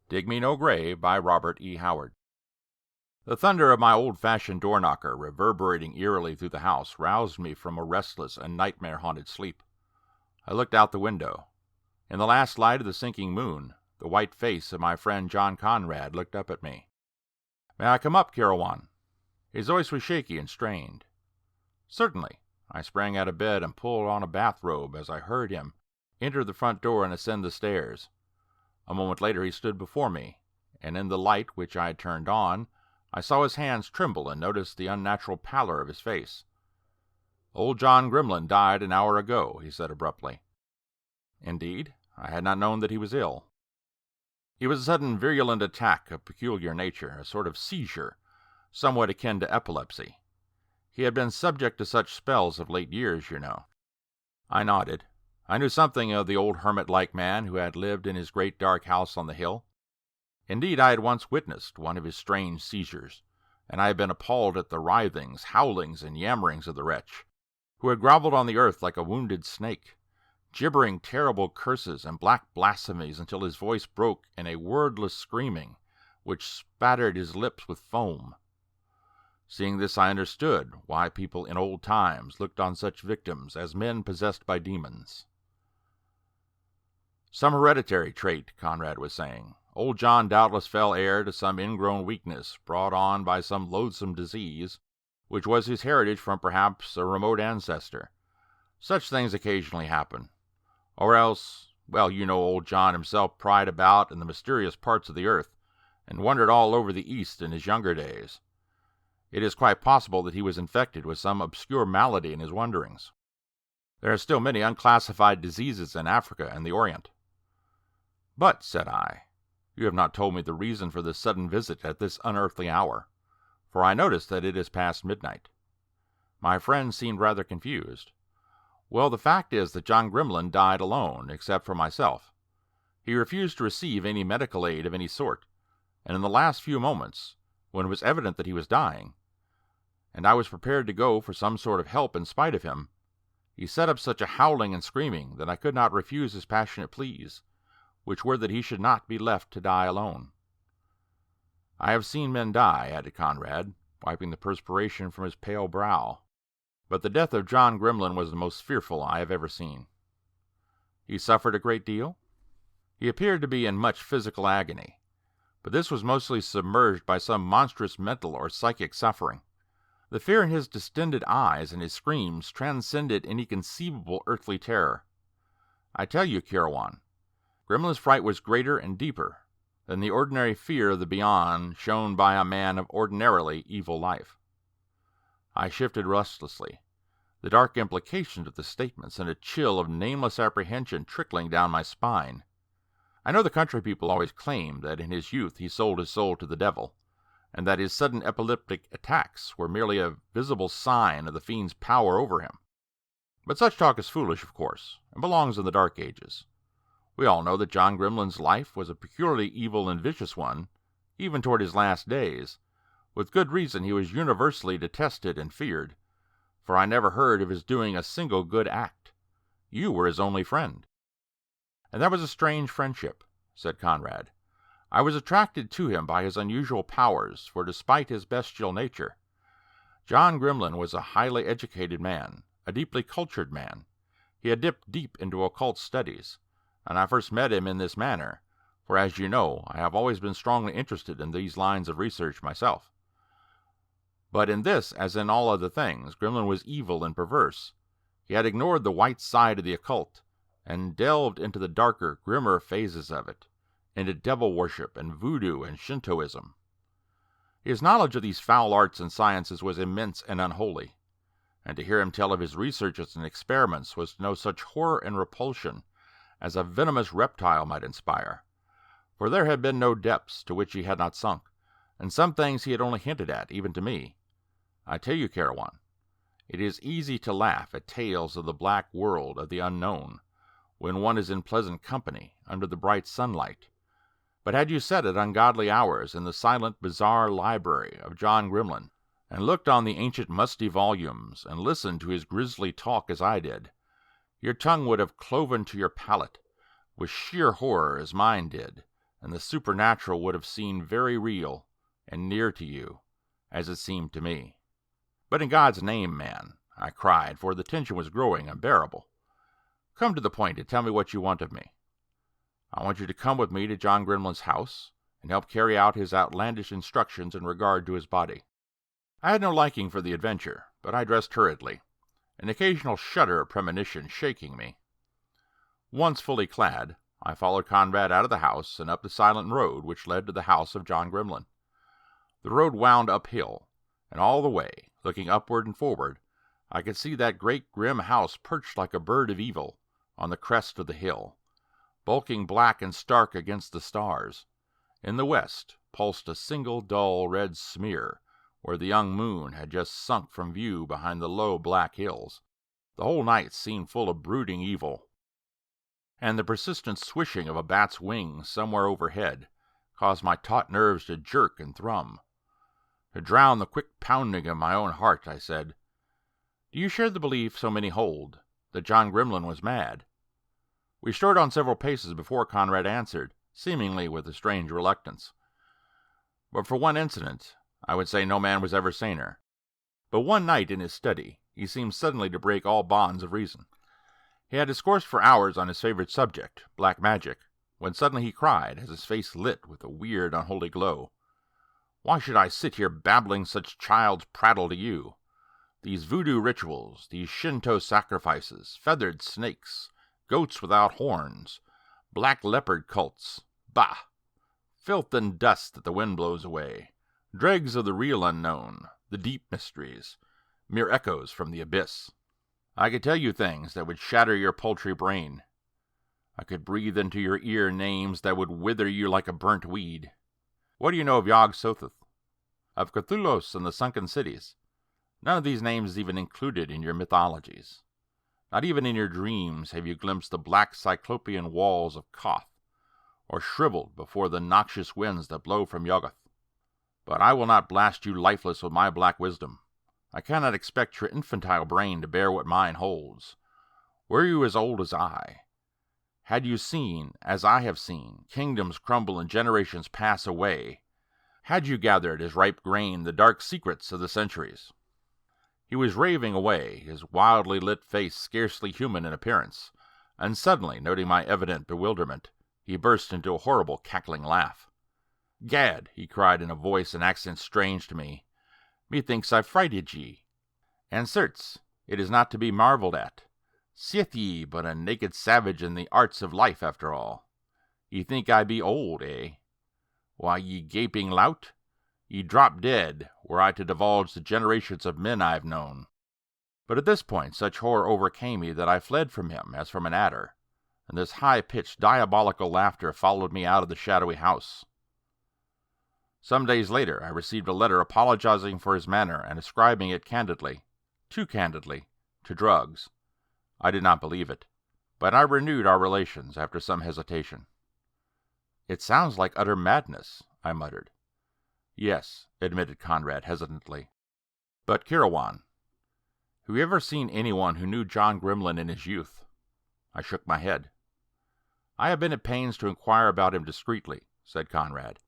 Dig Me No Grave by Robert E. Howard. The thunder of my old-fashioned door-knocker, reverberating eerily through the house, roused me from a restless and nightmare-haunted sleep. I looked out the window. In the last light of the sinking moon, the white face of my friend John Conrad looked up at me. "May I come up, Carawan?" His voice was shaky and strained. "Certainly." I sprang out of bed and pulled on a bathrobe as I heard him enter the front door and ascend the stairs. A moment later he stood before me, and in the light which I had turned on, I saw his hands tremble and noticed the unnatural pallor of his face. "Old John Grimlin died an hour ago," he said abruptly. "Indeed? I had not known that he was ill." "It was a sudden virulent attack of peculiar nature, a sort of seizure, somewhat akin to epilepsy. He had been subject to such spells of late years, you know." I nodded. I knew something of the old hermit-like man who had lived in his great dark house on the hill. Indeed, I had once witnessed one of his strange seizures, and I had been appalled at the writhings, howlings, and yammerings of the wretch, who had groveled on the earth like a wounded snake, gibbering terrible curses and black blasphemies until his voice broke in a wordless screaming, which spattered his lips with foam. Seeing this, I understood why people in old times looked on such victims as men possessed by demons. "Some hereditary trait," Conrad was saying. "Old John doubtless fell heir to some ingrown weakness brought on by some loathsome disease, which was his heritage from perhaps a remote ancestor. Such things occasionally happen. Or else, well, you know, old John himself pried about in the mysterious parts of the earth, and wandered all over the East in his younger days. It is quite possible that he was infected with some obscure malady in his wanderings. There are still many unclassified diseases in Africa and the Orient." "But," said I, "you have not told me the reason for this sudden visit at this unearthly hour, for I notice that it is past midnight." My friend seemed rather confused. "Well, the fact is that John Grimlin died alone, except for myself. He refused to receive any medical aid of any sort, and in the last few moments, when it was evident that he was dying, and I was prepared to go for some sort of help in spite of him, he set up such a howling and screaming that I could not refuse his passionate pleas, which were that he should not be left to die alone. I have seen men die," added Conrad, wiping the perspiration from his pale brow, "but the death of John Grimlin was the most fearful I have ever seen." "He suffered a great deal?" "He appeared to be in much physical agony, but this was mostly submerged by some monstrous mental or psychic suffering. The fear in his distended eyes and his screams transcended any conceivable earthly terror. I tell you, Carawan, Grimlin's fright was greater and deeper than the ordinary fear of the beyond shown by a man of ordinarily evil life." I shifted restlessly. The dark implications of the statement sent a chill of nameless apprehension trickling down my spine. I know the country people always claimed that in his youth he sold his soul to the devil, and that his sudden epileptic attacks were merely a visible sign of the fiend's power over him. But such talk is foolish, of course, and belongs in the Dark Ages. We all know that John Grimlin's life was a peculiarly evil and vicious one, even toward his last days. With good reason he was universally detested and feared, for I never heard of his doing a single good act. You were his only friend." "And that was a strange friendship," said Conrad. "I was attracted to him by his unusual powers, for despite his bestial nature, John Grimlin was a highly educated man, a deeply cultured man. He had dipped deep into occult studies, and I first met him in this manner, for as you know, I have always been strongly interested in these lines of research myself. But in this, as in all other things, Grimlin was evil and perverse. He had ignored the white side of the occult, and delved into the darker, grimmer phases of it, into devil worship and voodoo and Shintoism. His knowledge of these foul arts and sciences was immense and unholy, and to hear him tell of his researches and experiments was to know such horror and repulsion as a venomous reptile might inspire, for there had been no depths to which he had not sunk, and some things he had only hinted at, even to me. I tell you, Carawan, it is easy to laugh at tales of the black world of the unknown, when one is in pleasant company, under the bright sunlight. But had you sat at ungodly hours in the silent, bizarre library of John Grimlin, and looked on the ancient musty volumes, and listened to his grisly talk as I did, your tongue would have cloven to your palate with sheer horror as mine did, and the supernatural would have seemed very real and near to you, as it seemed to me. But in God's name, man, I cried, for the tension was growing unbearable. Come to the point and tell me what you want of me. I want you to come with me to John Grimlin's house and help carry out his outlandish instructions in regard to his body. I had no liking for the adventure, but I dressed hurriedly, an occasional shudder of premonition shaking me. Once fully clad, I followed Conrad out of the house and up the silent road which led to the house of John Grimlin. The road wound uphill, and all the way, looking upward and forward, I could see that great grim house perched like a bird of evil on the crest of the hill, bulking black and stark against the stars. In the west pulsed a single dull red smear, where the young moon had just sunk from view behind the low black hills. The whole night seemed full of brooding evil, and the persistent swishing of a bat's wings somewhere overhead caused my taut nerves to jerk and thrum. To drown the quick pounding of my own heart, I said, "Do you share the belief so many hold, that John Grimlin was mad?" We strode on several paces before Conrad answered, seemingly with a strange reluctance. But for one incident, I would say no man was ever saner. But one night in his study, he seemed suddenly to break all bonds of reason. He had discoursed for hours on his favorite subject, black magic, when suddenly he cried, as his face lit with a weird, unholy glow, "Why should I sit here babbling such child's prattle to you? These voodoo rituals, these Shinto sacrifices, feathered snakes, goats without horns, black leopard cults, bah! Filth and dust that the wind blows away, dregs of the real unknown, the deep mysteries, mere echoes from the abyss. I could tell you things that would shatter your paltry brain. I could breathe into your ear names that would wither you like a burnt weed. What do you know of Yog Sothoth? Of Cthulhu's and the sunken cities? None of these names is even included in your mythologies. Not even in your dreams have you glimpsed the black cyclopean walls of Koth, or shriveled before the noxious winds that blow from Yuggoth. But I will not blast you lifeless with my black wisdom. I cannot expect your infantile brain to bear what mine holds. Were you as old as I, had you seen, as I have seen, kingdoms crumble and generations pass away, had you gathered as ripe grain the dark secrets of the centuries?" He was raving away, his wildly lit face scarcely human in appearance, and suddenly, noting my evident bewilderment, he burst into a horrible cackling laugh. "Gad," he cried in a voice and accent strange to me, "methinks I've frighted ye. And certes, it is not to be marvelled at. Seeth ye but a naked savage in the arts of life after all? Ye think I be old, eh? Why, ye gaping lout, ye drop dead, were I to divulge the generations of men I've known." But at this point such horror overcame me that I fled from him as from an adder, and this high-pitched diabolical laughter followed me out of the shadowy house. Some days later I received a letter apologizing for his manner and ascribing it candidly, too candidly, to drugs. I did not believe it, but I renewed our relations after some hesitation. "It sounds like utter madness," I muttered. "Yes," admitted Conrad hesitantly. "But, Kirawan, have you ever seen anyone who knew John Grimlin in his youth?" I shook my head. "I have been at pains to inquire about him discreetly," said Conrad.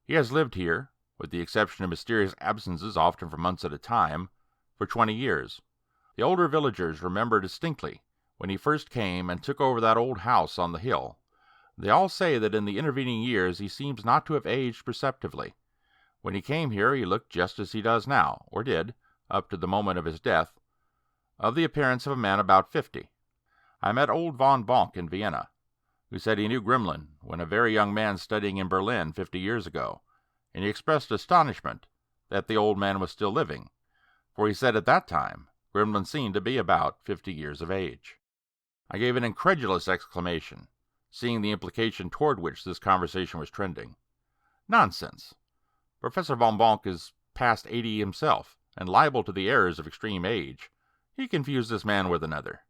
"He has lived here, with the exception of mysterious absences often for months at a time, for 20 years. The older villagers remember distinctly when he first came and took over that old house on the hill. They all say that in the intervening years he seems not to have aged perceptibly. When he came here he looked just as he does now, or did, up to the moment of his death, of the appearance of a man about 50. I met old von Bonk in Vienna, who said he knew Grimlin when a very young man studying in Berlin 50 years ago, and he expressed astonishment that the old man was still living, for he said at that time Grimlin seemed to be about 50 years of age. I gave an incredulous exclamation, seeing the implication toward which this conversation was trending. "Nonsense! Professor von Bonk is past 80 himself, and liable to the errors of extreme age. He confused this man with another."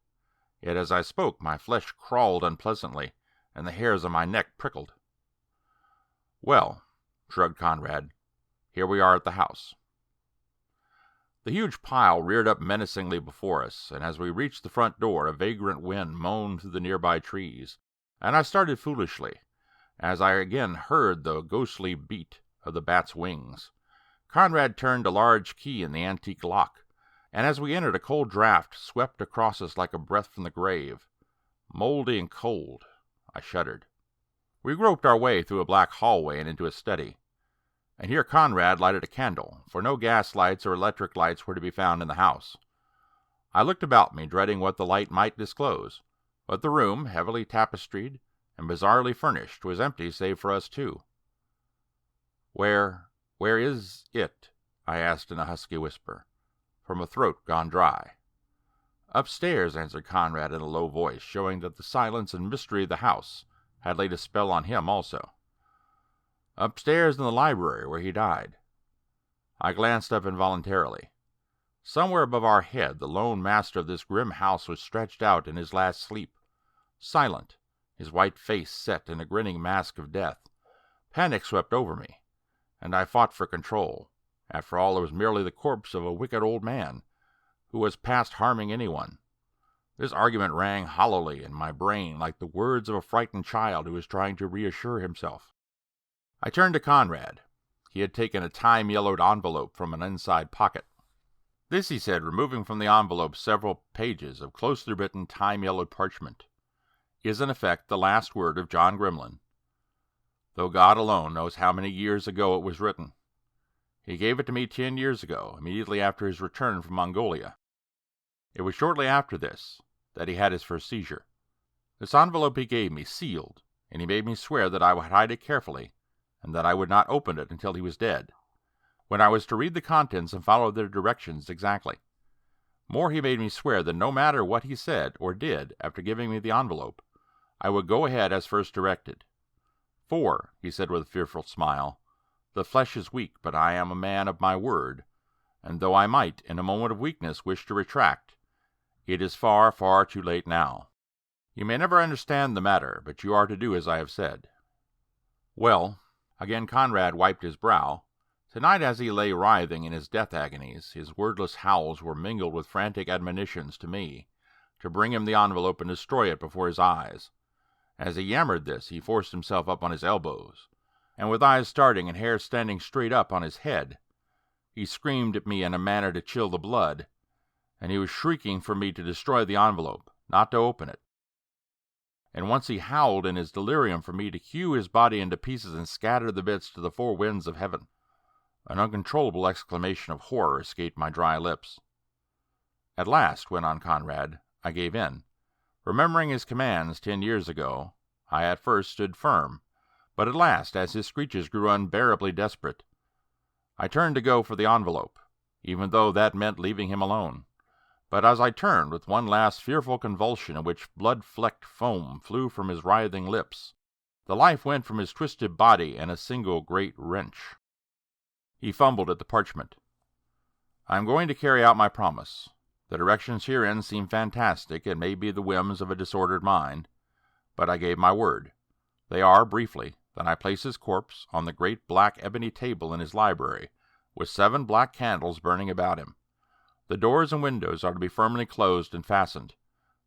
Yet as I spoke my flesh crawled unpleasantly, and the hairs on my neck prickled. "Well," shrugged Conrad, "here we are at the house." The huge pile reared up menacingly before us, and as we reached the front door a vagrant wind moaned through the nearby trees, and I started foolishly, as I again heard the ghostly beat of the bat's wings. Conrad turned a large key in the antique lock, and as we entered, a cold draught swept across us like a breath from the grave. Moldy and cold. I shuddered. We groped our way through a black hallway and into a study. And here Conrad lighted a candle, for no gas lights or electric lights were to be found in the house. I looked about me, dreading what the light might disclose, but the room, heavily tapestried and bizarrely furnished, was empty save for us two. Where is it?" I asked in a husky whisper, from a throat gone dry. "Upstairs," answered Conrad in a low voice, showing that the silence and mystery of the house had laid a spell on him also. "Upstairs in the library where he died." I glanced up involuntarily. Somewhere above our head, the lone master of this grim house was stretched out in his last sleep, silent, his white face set in a grinning mask of death. Panic swept over me, and I fought for control. After all, it was merely the corpse of a wicked old man, who was past harming anyone. This argument rang hollowly in my brain like the words of a frightened child who is trying to reassure himself. I turned to Conrad. He had taken a time-yellowed envelope from an inside pocket. "This," he said, removing from the envelope several pages of closely written time-yellowed parchment, "is in effect the last word of John Grimlin, though God alone knows how many years ago it was written. He gave it to me 10 years ago, immediately after his return from Mongolia. It was shortly after this that he had his first seizure. This envelope he gave me, sealed, and he made me swear that I would hide it carefully, and that I would not open it until he was dead, when I was to read the contents and follow their directions exactly. More, he made me swear that no matter what he said or did after giving me the envelope, I would go ahead as first directed. For," he said with a fearful smile, "the flesh is weak, but I am a man of my word, and though I might, in a moment of weakness, wish to retract, it is far, far too late now. You may never understand the matter, but you are to do as I have said." Well, again Conrad wiped his brow. Tonight, as he lay writhing in his death agonies, his wordless howls were mingled with frantic admonitions to me to bring him the envelope and destroy it before his eyes. As he yammered this, he forced himself up on his elbows, and with eyes starting and hair standing straight up on his head, he screamed at me in a manner to chill the blood, and he was shrieking for me to destroy the envelope, not to open it. And once he howled in his delirium for me to hew his body into pieces and scatter the bits to the four winds of heaven. An uncontrollable exclamation of horror escaped my dry lips. "At last," went on Conrad, "I gave in. Remembering his commands 10 years ago, I at first stood firm, but at last, as his screeches grew unbearably desperate, I turned to go for the envelope, even though that meant leaving him alone. But as I turned, with one last fearful convulsion in which blood-flecked foam flew from his writhing lips, the life went from his twisted body in a single great wrench." He fumbled at the parchment. "I am going to carry out my promise. The directions herein seem fantastic and may be the whims of a disordered mind, but I gave my word. They are, briefly, that I place his corpse on the great black ebony table in his library, with 7 black candles burning about him. The doors and windows are to be firmly closed and fastened.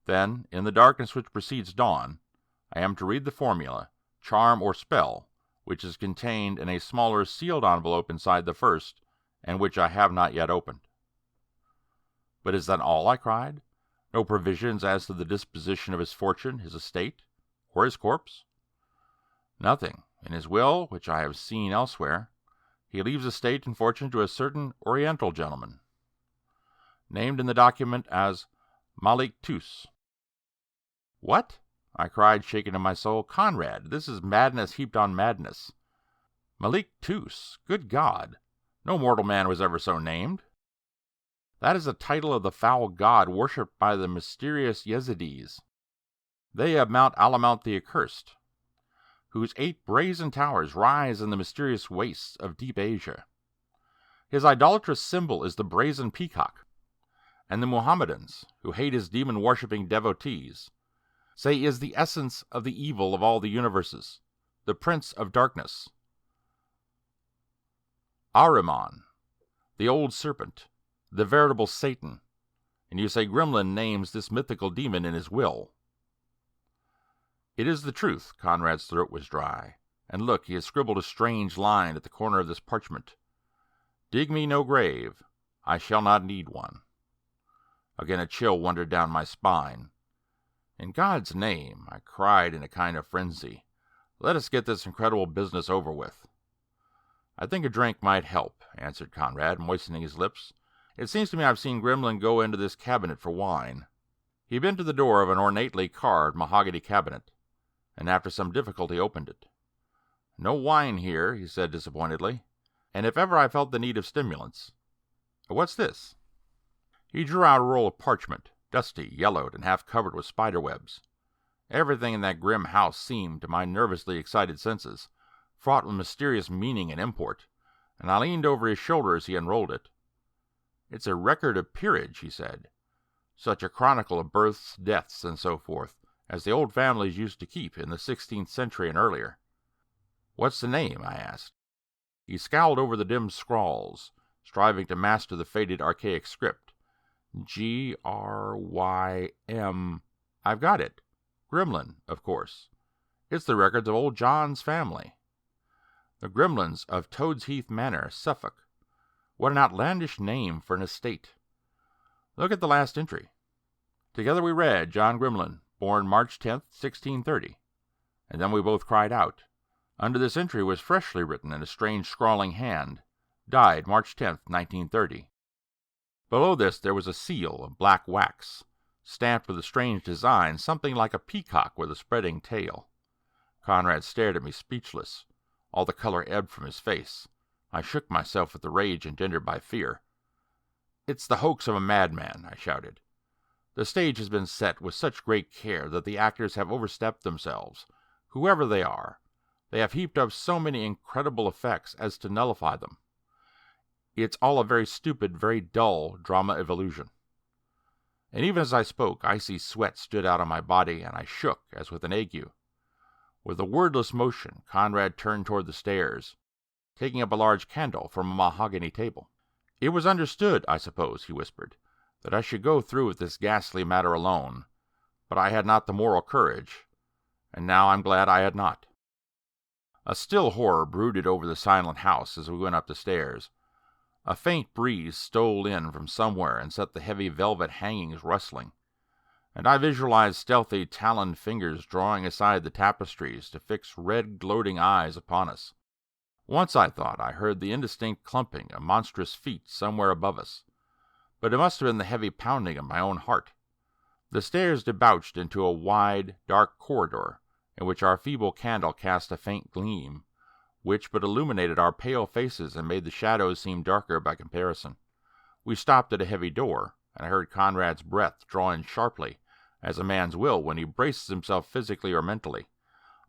Then, in the darkness which precedes dawn, I am to read the formula, charm or spell, which is contained in a smaller sealed envelope inside the first, and which I have not yet opened." "But is that all?" I cried. "No provisions as to the disposition of his fortune, his estate, or his corpse?" "Nothing. In his will, which I have seen elsewhere, he leaves estate and fortune to a certain Oriental gentleman, named in the document as Malik Tus." "What?" I cried, shaken in my soul. "Conrad, this is madness heaped on madness. Malik Tus! Good God! No mortal man was ever so named. That is the title of the foul god worshipped by the mysterious Yezidis, they of Mount Alamount the Accursed, whose 8 brazen towers rise in the mysterious wastes of deep Asia. His idolatrous symbol is the brazen peacock, and the Mohammedans, who hate his demon-worshipping devotees, say is the essence of the evil of all the universes, the prince of darkness, Ahriman, the old serpent, the veritable Satan, and you say Grimlin names this mythical demon in his will." "It is the truth." Conrad's throat was dry. And look, he has scribbled a strange line at the corner of this parchment. Dig me no grave. I shall not need one. Again a chill wandered down my spine. In God's name, I cried in a kind of frenzy, let us get this incredible business over with. I think a drink might help, answered Conrad, moistening his lips. It seems to me I've seen Gremlin go into this cabinet for wine. He bent to the door of an ornately carved mahogany cabinet, and after some difficulty opened it. No wine here, he said disappointedly, and if ever I felt the need of stimulants. What's this? He drew out a roll of parchment, dusty, yellowed, and half covered with spider webs. Everything in that grim house seemed, to my nervously excited senses, fraught with mysterious meaning and import, and I leaned over his shoulder as he unrolled it. It's a record of peerage, he said, such a chronicle of births, deaths, and so forth, as the old families used to keep in the 16th century and earlier. What's the name? I asked. He scowled over the dim scrawls, striving to master the faded archaic script. Grym. I've got it. Gremlin, of course. It's the records of old John's family. The Gremlins of Toad's Heath Manor, Suffolk. What an outlandish name for an estate. Look at the last entry. Together we read John Gremlin, born March 10th, 1630. And then we both cried out. Under this entry was freshly written in a strange scrawling hand, died March 10th, 1930. Below this there was a seal of black wax, stamped with a strange design, something like a peacock with a spreading tail. Conrad stared at me speechless. All the color ebbed from his face. I shook myself with the rage engendered by fear. It's the hoax of a madman, I shouted. The stage has been set with such great care that the actors have overstepped themselves. Whoever they are, they have heaped up so many incredible effects as to nullify them. It's all a very stupid, very dull drama of illusion. And even as I spoke, icy sweat stood out on my body, and I shook as with an ague. With a wordless motion, Conrad turned toward the stairs, taking up a large candle from a mahogany table. It was understood, I suppose, he whispered, that I should go through with this ghastly matter alone, but I had not the moral courage, and now I'm glad I had not. A still horror brooded over the silent house as we went up the stairs. A faint breeze stole in from somewhere and set the heavy velvet hangings rustling, and I visualized stealthy, taloned fingers drawing aside the tapestries to fix red, gloating eyes upon us. Once I thought I heard the indistinct clumping of monstrous feet somewhere above us, but it must have been the heavy pounding of my own heart. The stairs debouched into a wide, dark corridor, in which our feeble candle cast a faint gleam, which but illuminated our pale faces and made the shadows seem darker by comparison. We stopped at a heavy door, and I heard Conrad's breath draw in sharply, as a man's will when he braces himself physically or mentally.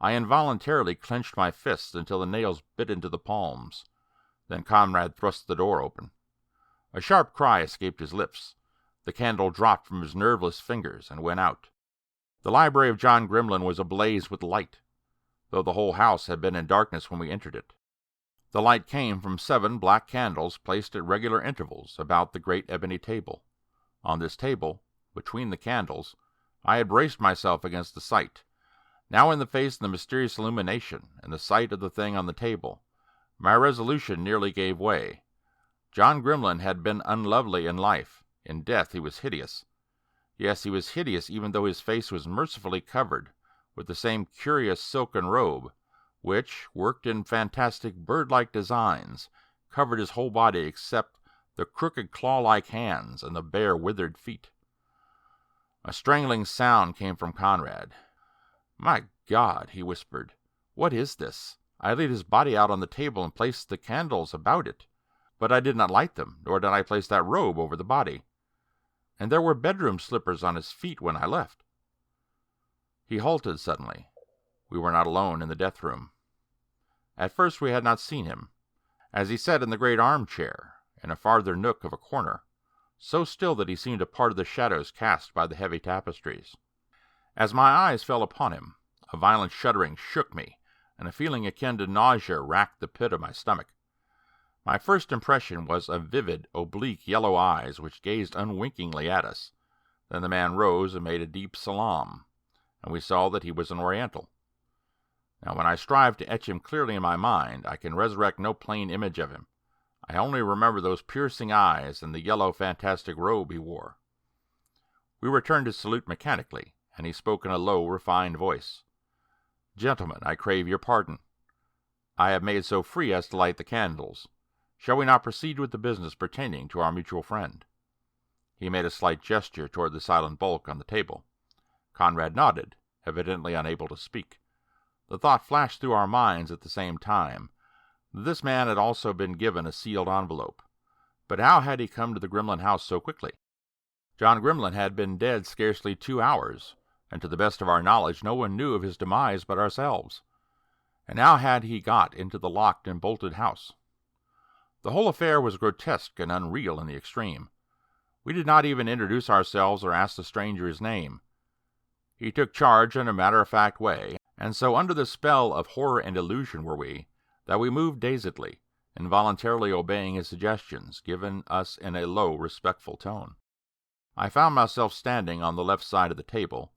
I involuntarily clenched my fists until the nails bit into the palms. Then Conrad thrust the door open. A sharp cry escaped his lips. The candle dropped from his nerveless fingers and went out. The library of John Gremlin was ablaze with light, though the whole house had been in darkness when we entered it. The light came from 7 black candles placed at regular intervals about the great ebony table. On this table, between the candles, I had braced myself against the sight. Now in the face of the mysterious illumination and the sight of the thing on the table, my resolution nearly gave way. John Gremlin had been unlovely in life. In death he was hideous. Yes, he was hideous even though his face was mercifully covered with the same curious silken robe, which, worked in fantastic bird-like designs, covered his whole body except the crooked claw-like hands and the bare withered feet. A strangling sound came from Conrad. "My God," he whispered, "what is this? I laid his body out on the table and placed the candles about it, but I did not light them, nor did I place that robe over the body. And there were bedroom slippers on his feet when I left." He halted suddenly. We were not alone in the death room. At first we had not seen him, as he sat in the great armchair in a farther nook of a corner, so still that he seemed a part of the shadows cast by the heavy tapestries. As my eyes fell upon him, a violent shuddering shook me, and a feeling akin to nausea racked the pit of my stomach. My first impression was of vivid, oblique yellow eyes which gazed unwinkingly at us. Then the man rose and made a deep salaam, and we saw that he was an Oriental. Now when I strive to etch him clearly in my mind, I can resurrect no plain image of him. I only remember those piercing eyes and the yellow fantastic robe he wore. We returned his salute mechanically, and he spoke in a low, refined voice. "Gentlemen, I crave your pardon. I have made so free as to light the candles. Shall we not proceed with the business pertaining to our mutual friend?" He made a slight gesture toward the silent bulk on the table. Conrad nodded, evidently unable to speak. The thought flashed through our minds at the same time that this man had also been given a sealed envelope. But how had he come to the Grimlin house so quickly? John Grimlin had been dead scarcely 2 hours, and to the best of our knowledge no one knew of his demise but ourselves. And how had he got into the locked and bolted house? The whole affair was grotesque and unreal in the extreme. We did not even introduce ourselves or ask the stranger his name. He took charge in a matter-of-fact way, and so under the spell of horror and illusion were we, that we moved dazedly, involuntarily obeying his suggestions, given us in a low, respectful tone. I found myself standing on the left side of the table,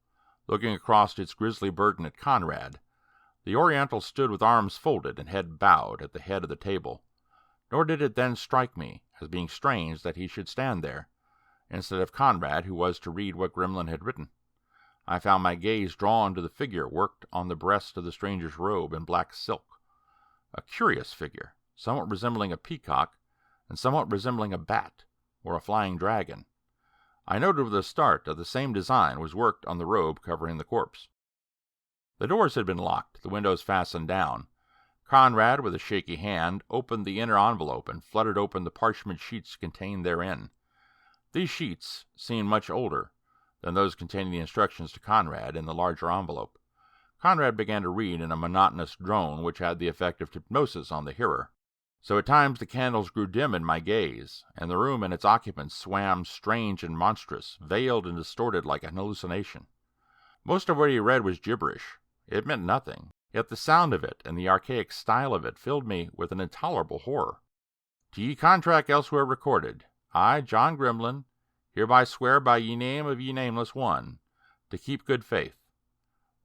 looking across its grisly burden at Conrad. The Oriental stood with arms folded and head bowed at the head of the table, nor did it then strike me as being strange that he should stand there, instead of Conrad, who was to read what Grimlin had written. I found my gaze drawn to the figure worked on the breast of the stranger's robe in black silk. A curious figure, somewhat resembling a peacock, and somewhat resembling a bat, or a flying dragon. I noted with a start that the same design was worked on the robe covering the corpse. The doors had been locked, the windows fastened down. Conrad, with a shaky hand, opened the inner envelope and fluttered open the parchment sheets contained therein. These sheets seemed much older than those containing the instructions to Conrad in the larger envelope. Conrad began to read in a monotonous drone which had the effect of hypnosis on the hearer. So at times the candles grew dim in my gaze, and the room and its occupants swam strange and monstrous, veiled and distorted like an hallucination. Most of what he read was gibberish. It meant nothing, yet the sound of it and the archaic style of it filled me with an intolerable horror. "To ye contract elsewhere recorded, I, John Grimlin, hereby swear by ye name of ye nameless one, to keep good faith.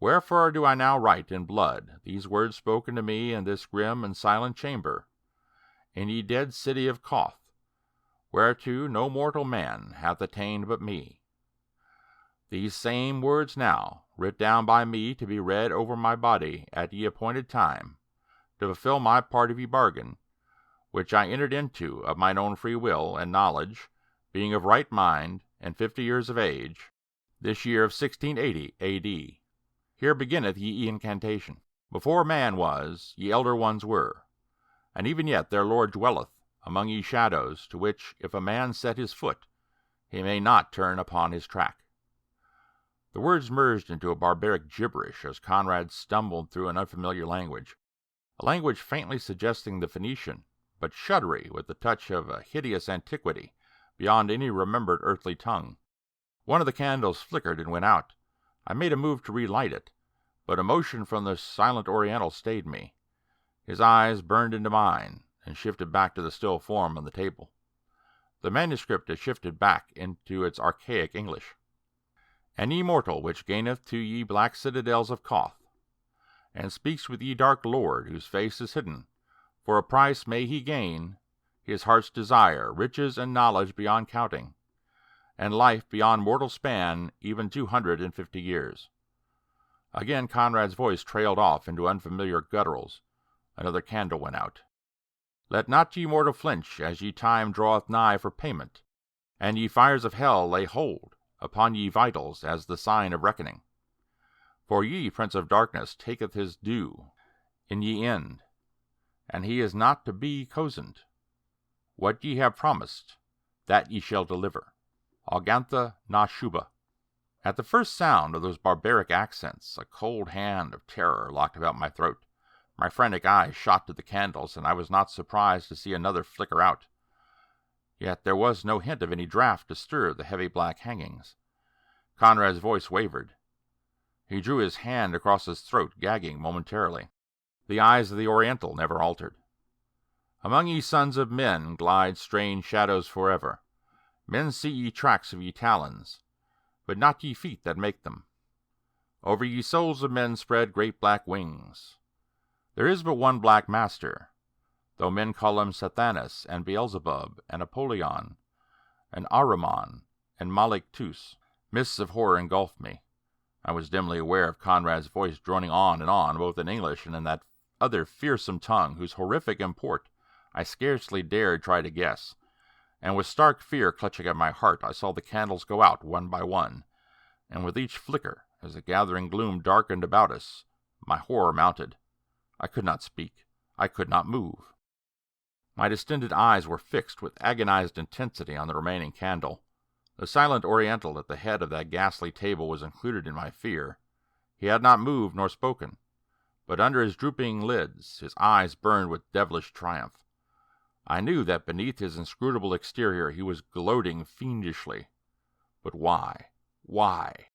Wherefore do I now write in blood these words spoken to me in this grim and silent chamber, in ye dead city of Coth, whereto no mortal man hath attained but me. These same words now, writ down by me to be read over my body at ye appointed time, to fulfill my part of ye bargain, which I entered into of mine own free will and knowledge, being of right mind and 50 years of age, this year of 1680 A.D. Here beginneth ye incantation. Before man was, ye elder ones were, and even yet their Lord dwelleth among ye shadows, to which if a man set his foot, he may not turn upon his track." The words merged into a barbaric gibberish as Conrad stumbled through an unfamiliar language, a language faintly suggesting the Phoenician, but shuddery with the touch of a hideous antiquity beyond any remembered earthly tongue. One of the candles flickered and went out. I made a move to relight it, but a motion from the silent Oriental stayed me. His eyes burned into mine, and shifted back to the still form on the table. The manuscript had shifted back into its archaic English. "And ye mortal which gaineth to ye black citadels of Coth, and speaks with ye dark lord whose face is hidden, for a price may he gain his heart's desire, riches and knowledge beyond counting, and life beyond mortal span, even 250 years. Again Conrad's voice trailed off into unfamiliar gutturals. Another candle went out. "Let not ye mortal flinch as ye time draweth nigh for payment, and ye fires of hell lay hold upon ye vitals as the sign of reckoning. For ye, Prince of Darkness, taketh his due in ye end, and he is not to be cozened. What ye have promised, that ye shall deliver. Augantha na Shuba." At the first sound of those barbaric accents, a cold hand of terror locked about my throat. My frantic eyes shot to the candles, and I was not surprised to see another flicker out. Yet there was no hint of any draught to stir the heavy black hangings. Conrad's voice wavered. He drew his hand across his throat, gagging momentarily. The eyes of the Oriental never altered. "Among ye sons of men glide strange shadows forever. Men see ye tracks of ye talons, but not ye feet that make them. Over ye souls of men spread great black wings. There is but one Black Master, though men call him Sathanas and Beelzebub and Apollyon and Ahriman and Malik-Tus. Mists of horror engulfed me. I was dimly aware of Conrad's voice droning on and on, both in English and in that other fearsome tongue whose horrific import I scarcely dared try to guess. And with stark fear clutching at my heart, I saw the candles go out one by one, and with each flicker, as the gathering gloom darkened about us, my horror mounted. I could not speak. I could not move. My distended eyes were fixed with agonized intensity on the remaining candle. The silent Oriental at the head of that ghastly table was included in my fear. He had not moved nor spoken, but under his drooping lids his eyes burned with devilish triumph. I knew that beneath his inscrutable exterior he was gloating fiendishly. But why? Why?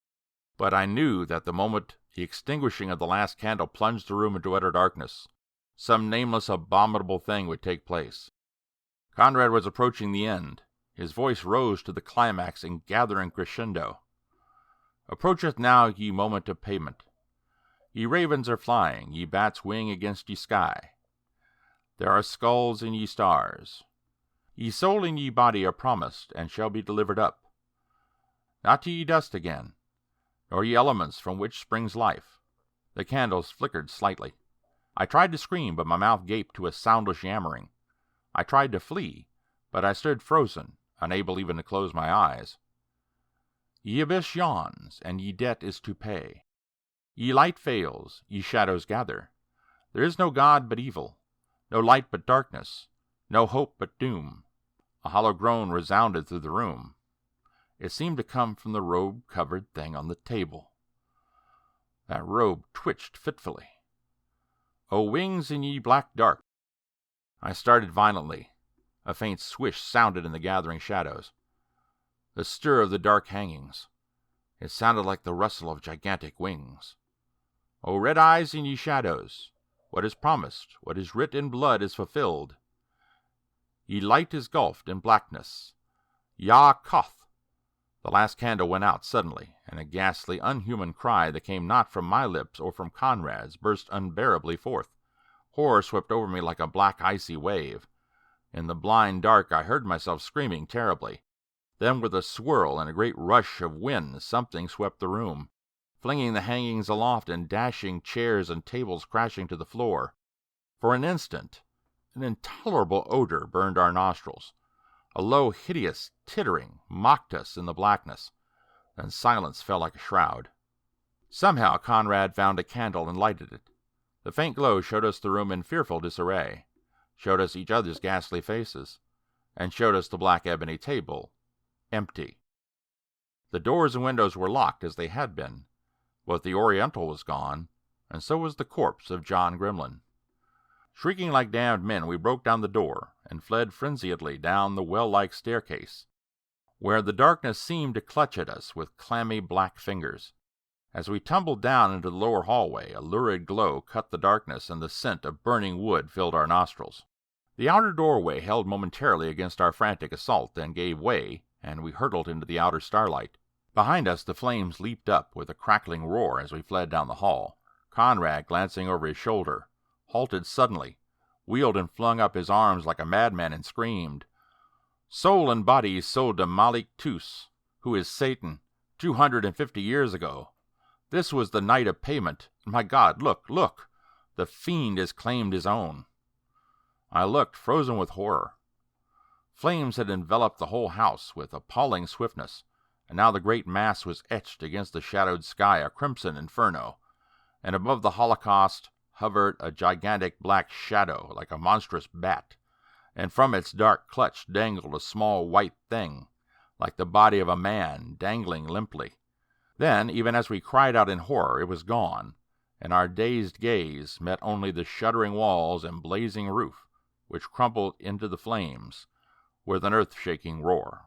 But I knew that the moment the extinguishing of the last candle plunged the room into utter darkness, some nameless abominable thing would take place. Conrad was approaching the end. His voice rose to the climax in gathering crescendo. Approacheth now ye moment of payment. Ye ravens are flying, ye bats wing against ye sky. There are skulls in ye stars. Ye soul and ye body are promised, and shall be delivered up. Not to ye dust again, nor ye elements from which springs life. The candles flickered slightly. I tried to scream, but my mouth gaped to a soundless yammering. I tried to flee, but I stood frozen, unable even to close my eyes. Ye abyss yawns, and ye debt is to pay. Ye light fails, ye shadows gather. There is no God but evil, no light but darkness, no hope but doom. A hollow groan resounded through the room. It seemed to come from the robe-covered thing on the table. That robe twitched fitfully. O wings in ye black dark! I started violently. A faint swish sounded in the gathering shadows. The stir of the dark hangings. It sounded like the rustle of gigantic wings. O red eyes in ye shadows! What is promised, what is writ in blood is fulfilled. Ye light is gulfed in blackness. Ya Koth! The last candle went out suddenly, and a ghastly, unhuman cry that came not from my lips or from Conrad's burst unbearably forth. Horror swept over me like a black icy wave. In the blind dark I heard myself screaming terribly. Then with a swirl and a great rush of wind something swept the room, flinging the hangings aloft and dashing chairs and tables crashing to the floor. For an instant an intolerable odor burned our nostrils. A low, hideous tittering mocked us in the blackness. Then silence fell like a shroud. Somehow Conrad found a candle and lighted it. The faint glow showed us the room in fearful disarray, showed us each other's ghastly faces, and showed us the black ebony table, empty. The doors and windows were locked as they had been, but the Oriental was gone, and so was the corpse of John Grimlin. Shrieking like damned men, we broke down the door and fled frenziedly down the well-like staircase, where the darkness seemed to clutch at us with clammy black fingers. As we tumbled down into the lower hallway, a lurid glow cut the darkness, and the scent of burning wood filled our nostrils. The outer doorway held momentarily against our frantic assault, then gave way, and we hurtled into the outer starlight. Behind us the flames leaped up with a crackling roar as we fled down the hall. Conrad, glancing over his shoulder, halted suddenly, wheeled and flung up his arms like a madman, and screamed, "Soul and body sold to Malik-Tus, who is Satan, 250 years ago. This was the night of payment. My God, look, look! The fiend has claimed his own." I looked, frozen with horror. Flames had enveloped the whole house with appalling swiftness, and now the great mass was etched against the shadowed sky, a crimson inferno, and above the holocaust hovered a gigantic black shadow like a monstrous bat, and from its dark clutch dangled a small white thing, like the body of a man, dangling limply. Then, even as we cried out in horror, it was gone, and our dazed gaze met only the shuddering walls and blazing roof, which crumpled into the flames with an earth-shaking roar.